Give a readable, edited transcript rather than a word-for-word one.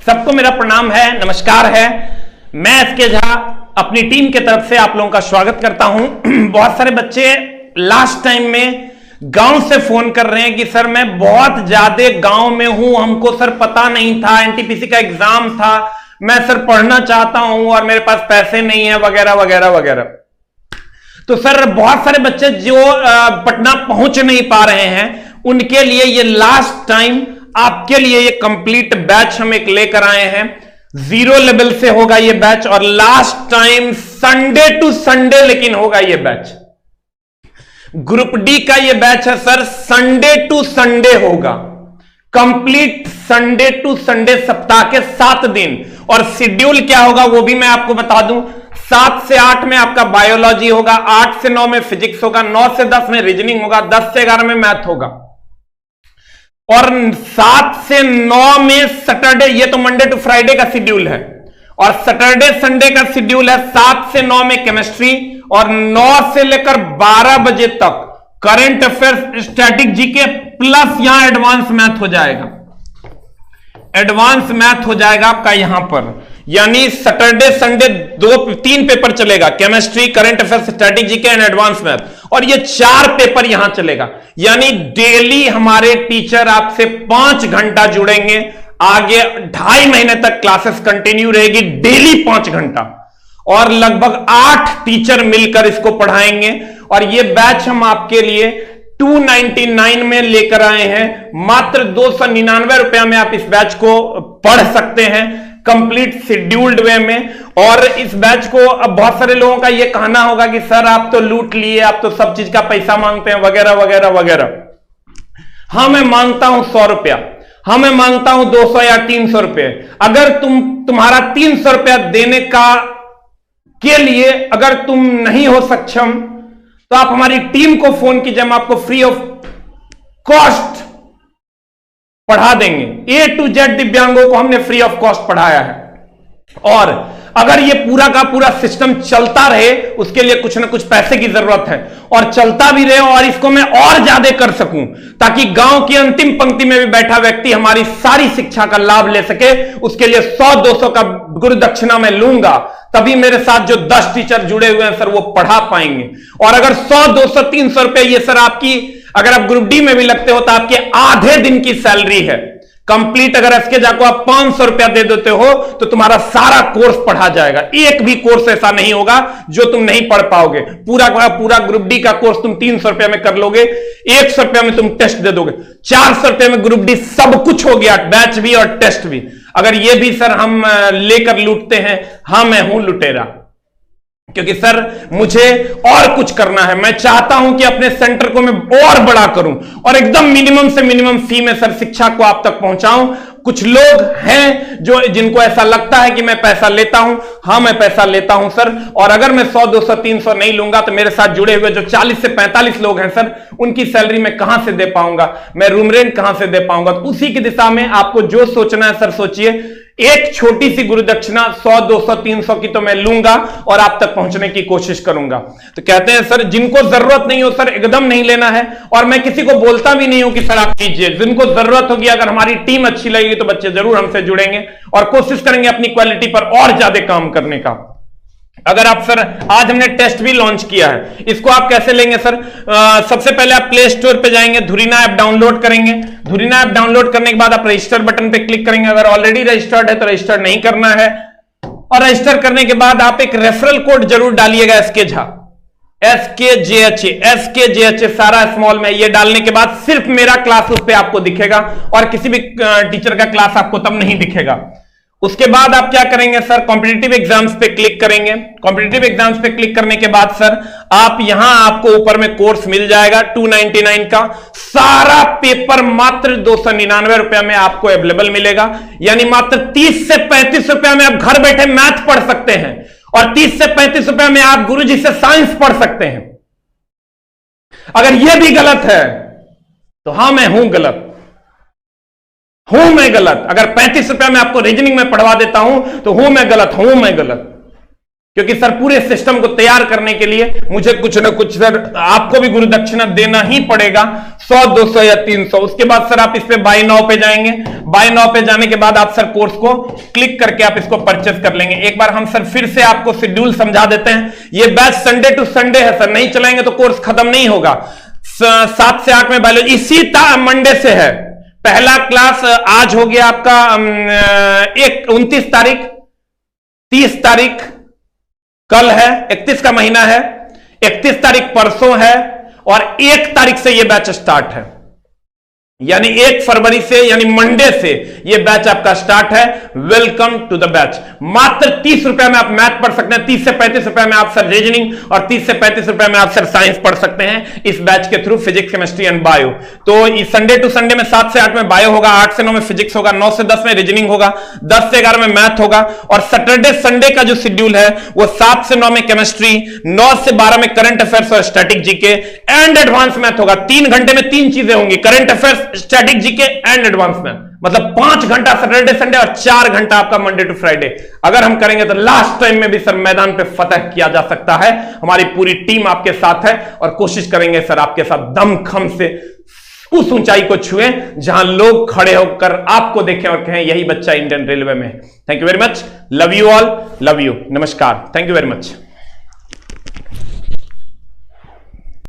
सबको मेरा प्रणाम है, नमस्कार है। मैं एसके झा अपनी टीम की तरफ से आप लोगों का स्वागत करता हूं। बहुत सारे बच्चे लास्ट टाइम में गांव से फोन कर रहे हैं कि सर मैं बहुत ज्यादा गांव में हूं, हमको सर पता नहीं था, एनटीपीसी का एग्जाम था, मैं सर पढ़ना चाहता हूं और मेरे पास पैसे नहीं है वगैरह वगैरह वगैरह। तो सर बहुत सारे बच्चे जो पटना पहुंच नहीं पा रहे हैं उनके लिए ये लास्ट टाइम आपके लिए ये कंप्लीट बैच हम एक लेकर आए हैं। 0 लेवल से होगा ये बैच और last time Sunday to Sunday लेकिन होगा ये बैच। ग्रुप डी का ये बैच है सर, संडे टू संडे होगा, कंप्लीट संडे टू संडे, सप्ताह के 7 दिन। और शेड्यूल क्या होगा वो भी मैं आपको बता दूं। 7 से 8 में आपका बायोलॉजी होगा, 8 से 9 में फिजिक्स होगा, 9 से 10 में रीजनिंग होगा, 10 से 11 में मैथ होगा और 7 से 9 में सैटरडे, ये तो मंडे टू फ्राइडे का शेड्यूल है, और सैटरडे संडे का शेड्यूल है 7 से 9 में केमिस्ट्री और 9 से लेकर 12 बजे तक current affairs, static GK plus यहां एडवांस मैथ हो जाएगा। एडवांस मैथ हो जाएगा आपका यहां पर, यानी सैटरडे संडे 3 पेपर चलेगा, chemistry, current affairs, static GK and advance math, और ये 4 पेपर यहां चलेगा। यानी डेली हमारे टीचर आपसे 5 घंटा जुड़ेंगे। आगे 2.5 महीने तक क्लासेस कंटिन्यू रहेगी, डेली 5 घंटा, और लगभग 8 टीचर मिलकर इसको पढ़ाएंगे। और ये बैच हम आपके लिए 299 में लेकर आए हैं। मात्र 299 रुपया में आप इस बैच को पढ़ सकते हैं कंप्लीट शेड्यूल्ड वे में। और इस बैच को अब बहुत सारे लोगों का ये कहना होगा कि सर आप तो लूट लिए, आप तो सब चीज का पैसा मांगते हैं वगैरह वगैरह वगैरह। हाँ मैं मांगता हूं 100 रुपया, हाँ मैं मांगता हूं 200 या 300 रुपये। अगर तुम्हारा 300 रुपया देने के लिए अगर तुम नहीं हो सक्षम तो आप हमारी टीम को फोन कीजिए, हम आपको फ्री ऑफ कॉस्ट पढ़ा देंगे। A to Z दिव्यांगों को हमने फ्री ऑफ कॉस्ट पढ़ाया है। और अगर ये पूरा का पूरा सिस्टम चलता रहे, उसके लिए कुछ ना कुछ पैसे की जरूरत है, और चलता भी रहे और इसको मैं और ज्यादा कर सकूं ताकि गांव की अंतिम पंक्ति में भी बैठा व्यक्ति हमारी सारी शिक्षा का लाभ ले सके। उसके लिए 100-200 का गुरु दक्षिणा मैं लूंगा, तभी मेरे साथ जो 10 टीचर जुड़े हुए हैं सर वो पढ़ा पाएंगे। और अगर 100-200 300 रुपए ये सर आपकी, अगर आप ग्रुप डी में भी लगते हो तो आपके आधे दिन की सैलरी है कंप्लीट। अगर एसके झा को आप 500 रुपया दे देते हो तो तुम्हारा सारा कोर्स पढ़ा जाएगा। एक भी कोर्स ऐसा नहीं होगा जो तुम नहीं पढ़ पाओगे। पूरा का पूरा ग्रुप डी का कोर्स तुम 300 रुपया में कर लोगे, 100 रुपया में तुम टेस्ट दे दोगे, 400 रुपया में ग्रुप डी सब कुछ हो गया, बैच भी और टेस्ट भी। अगर ये भी सर हम लेकर लूटते हैं, हाँ मैं हूं लुटेरा, क्योंकि सर मुझे और कुछ करना है। मैं चाहता हूं कि अपने सेंटर को मैं और बड़ा करूं और एकदम मिनिमम से मिनिमम फी में सर शिक्षा को आप तक पहुंचाऊं। कुछ लोग हैं जिनको ऐसा लगता है कि मैं पैसा लेता हूं, हाँ मैं पैसा लेता हूं सर, और अगर मैं 100, 200, 300 नहीं लूंगा तो मेरे साथ जुड़े हुए जो 40 से 45 लोग हैं सर, उनकी सैलरी मैं कहां से दे पाऊंगा, मैं रूम रेंट कहां से दे पाऊंगा। तो उसी की दिशा में आपको जो सोचना है सर सोचिए। एक छोटी सी गुरु दक्षिणा 100, 200, 300 की तो मैं लूंगा और आप तक पहुंचने की कोशिश करूंगा। तो कहते हैं सर जिनको जरूरत नहीं हो सर एकदम नहीं लेना है, और मैं किसी को बोलता भी नहीं हूं कि सर आप कीजिए। जिनको जरूरत होगी, अगर हमारी टीम अच्छी लगेगी तो बच्चे जरूर हमसे जुड़ेंगे और कोशिश करेंगे अपनी क्वालिटी पर और ज्यादा काम करने का। अगर आप सर, आज हमने टेस्ट भी लॉन्च किया है, इसको आप कैसे लेंगे सर? सबसे पहले आप प्ले स्टोर पे जाएंगे, धुरीना ऐप डाउनलोड करेंगे। धुरीना ऐप डाउनलोड करने के बाद आप रजिस्टर बटन पे क्लिक करेंगे। अगर ऑलरेडी रजिस्टर्ड है तो रजिस्टर नहीं करना है, और रजिस्टर करने के बाद आप एक रेफरल कोड जरूर डालिएगा, एसके झा, SKJH सारा स्मॉल में। ये डालने के बाद सिर्फ मेरा क्लास उस पर आपको दिखेगा और किसी भी टीचर का क्लास आपको तब नहीं दिखेगा। उसके बाद आप क्या करेंगे सर? कॉम्पिटिटिव एग्जाम्स पे क्लिक करेंगे। कॉम्पिटिटिव एग्जाम्स पे क्लिक करने के बाद सर आप यहां आपको ऊपर में कोर्स मिल जाएगा 299 का। सारा पेपर मात्र 299 रुपया में आपको अवेलेबल मिलेगा। यानी मात्र 30 से 35 रुपया में आप घर बैठे मैथ पढ़ सकते हैं, और 30 से 35 रुपया में आप गुरुजी से साइंस पढ़ सकते हैं। अगर यह भी गलत है तो हाँ मैं हूं गलत, हूं मैं गलत। अगर 35 रुपया में आपको रीजनिंग में पढ़वा देता हूं तो हूं मैं गलत, हूं मैं गलत। क्योंकि सर पूरे सिस्टम को तैयार करने के लिए मुझे कुछ ना कुछ सर आपको भी गुरु दक्षिणा देना ही पड़ेगा, 100, 200 या 300। उसके बाद सर आप इस पे बाय नाउ पे जाएंगे। बाय नाउ पे जाने के बाद आप सर कोर्स को क्लिक करके आप इसको परचेस कर लेंगे। एक बार हम सर फिर से आपको शेड्यूल समझा देते हैं। ये बैच संडे टू संडे है सर, नहीं चलाएंगे तो कोर्स खत्म नहीं होगा। 7 से 8 में बायोलॉजी इसी मंडे से है। पहला क्लास आज हो गया आपका 29 तारीख, 30 तारीख कल है, 31 का महीना है, 31 तारीख परसों है और 1 तारीख से यह बैच स्टार्ट है। यानी 1 फरवरी से यानी मंडे से यह बैच आपका स्टार्ट है। Welcome to the batch. मात्र 30 रुपए में आप मैथ पढ़ सकते हैं, 30 से 35 रुपए में आप सर रीजनिंग और 30 से 35 रुपए में आप सर साइंस पढ़ सकते हैं इस बैच के through, physics, chemistry and bio. तो इस संडे टू संडे में 7 से 8 में बायो होगा, 8 से 9 में फिजिक्स होगा, 9 से 10 में रीजनिंग होगा, 10 से 11 में मैथ होगा और सैटरडे संडे का जो शेड्यूल है वो 7 से 9 में केमिस्ट्री, 9 से 12 में करंट अफेयर्स और static GK and advance math होगा। 3 घंटे में 3 चीजें होंगी, current affairs, static GK and advance math. मतलब 5 घंटा सैटरडे संडे और 4 घंटा आपका मंडे टू फ्राइडे। अगर हम करेंगे तो लास्ट टाइम में भी सर मैदान पे फतह किया जा सकता है। हमारी पूरी टीम आपके साथ है और कोशिश करेंगे सर आपके साथ दमखम से उस ऊंचाई को छुएं जहां लोग खड़े होकर आपको देखें और कहें यही बच्चा इंडियन रेलवे में है। Thank you very much, love you all, love you, नमस्कार, थैंक यू वेरी मच।